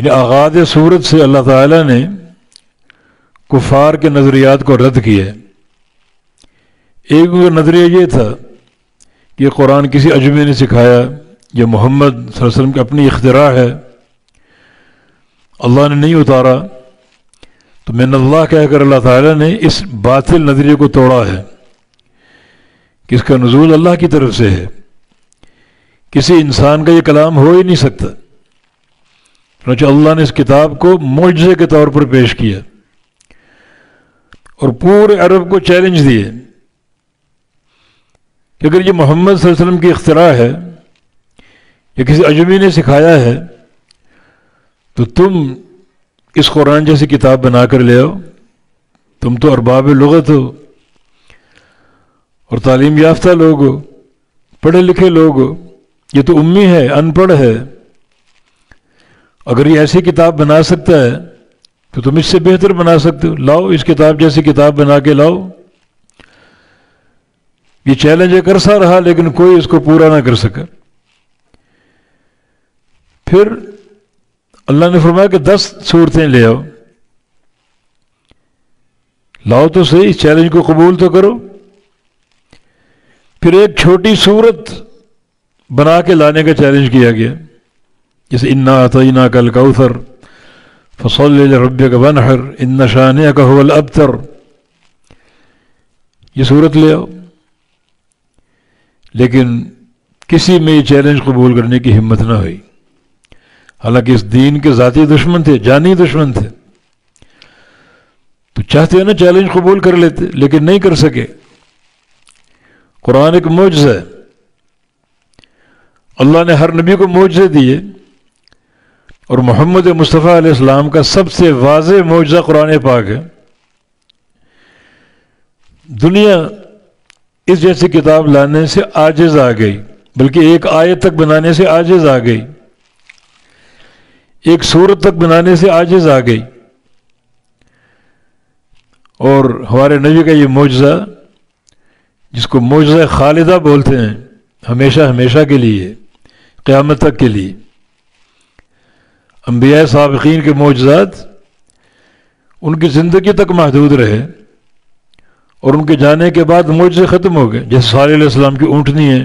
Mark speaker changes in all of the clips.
Speaker 1: یعنی آغاز سورت سے اللہ تعالیٰ نے کفار کے نظریات کو رد کیا ہے۔ ایک نظریہ یہ تھا کہ یہ قرآن کسی اجمی نے سکھایا، یہ محمد صلی اللہ علیہ وسلم کی اپنی اختراع ہے، اللہ نے نہیں اتارا۔ تو من اللہ کہہ کر اللہ تعالیٰ نے اس باطل نظریے کو توڑا ہے کہ اس کا نزول اللہ کی طرف سے ہے، کسی انسان کا یہ کلام ہو ہی نہیں سکتا۔ چنانچہ اللہ نے اس کتاب کو معجزے کے طور پر پیش کیا اور پورے عرب کو چیلنج دیے کہ اگر یہ محمد صلی اللہ علیہ وسلم کی اختراع ہے یا کسی اجمی نے سکھایا ہے تو تم اس قرآن جیسی کتاب بنا کر لے آؤ۔ تم تو ارباب لغت ہو اور تعلیم یافتہ لوگ ہو، پڑھے لکھے لوگ ہو، یہ تو امی ہے، ان پڑھ ہے۔ اگر یہ ایسی کتاب بنا سکتا ہے تو تم اس سے بہتر بنا سکتے ہو، لاؤ اس کتاب جیسی کتاب بنا کے لاؤ۔ یہ چیلنج ایک عرصہ رہا لیکن کوئی اس کو پورا نہ کر سکا۔ پھر اللہ نے فرمایا کہ 10 صورتیں لے آؤ، لاؤ تو صحیح، اس چیلنج کو قبول تو کرو۔ پھر ایک چھوٹی صورت بنا کے لانے کا چیلنج کیا گیا، جیسے انا اعطیناک الکوثر فصل لربک وانحر ان شانئک هو الابتر، یہ صورت لے آؤ۔ لیکن کسی میں یہ چیلنج قبول کرنے کی ہمت نہ ہوئی، حالانکہ اس دین کے ذاتی دشمن تھے، جانی دشمن تھے، تو چاہتے ہیں نا چیلنج قبول کر لیتے لیکن نہیں کر سکے۔ قرآن ایک معجزہ ہے، اللہ نے ہر نبی کو معجزے دیے اور محمد مصطفیٰ علیہ السلام کا سب سے واضح معجزہ قرآن پاک ہے۔ دنیا اس جیسی کتاب لانے سے عاجز آ گئی، بلکہ ایک آیت تک بنانے سے عاجز آ گئی، ایک سورت تک بنانے سے عاجز آ گئی۔ اور ہمارے نبی کا یہ معجزہ، جس کو معجزہ خالدہ بولتے ہیں، ہمیشہ ہمیشہ کے لیے، قیامت تک کے لیے۔ انبیاء سابقین کے معجزات ان کی زندگی تک محدود رہے اور ان کے جانے کے بعد معجزے ختم ہو گئے، جیسے صالح علیہ السلام کی اونٹنی ہے،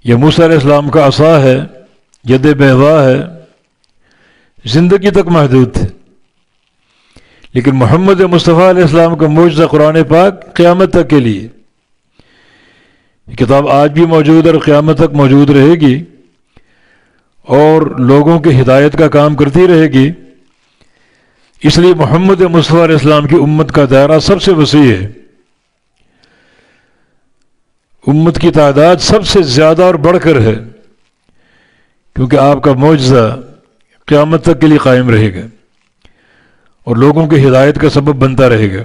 Speaker 1: یا موسیٰ علیہ السلام کا عصا ہے، ید بیضاء ہے، زندگی تک محدود تھے۔ لیکن محمد مصطفیٰ علیہ السلام کا معجزہ قرآن پاک قیامت تک کے لیے، یہ کتاب آج بھی موجود ہے اور قیامت تک موجود رہے گی اور لوگوں کی ہدایت کا کام کرتی رہے گی۔ اس لیے محمد مصطفیٰ علیہ السلام کی امت کا دائرہ سب سے وسیع ہے، امت کی تعداد سب سے زیادہ اور بڑھ کر ہے، کیونکہ آپ کا معجزہ قیامت تک کے لیے قائم رہے گا اور لوگوں کی ہدایت کا سبب بنتا رہے گا۔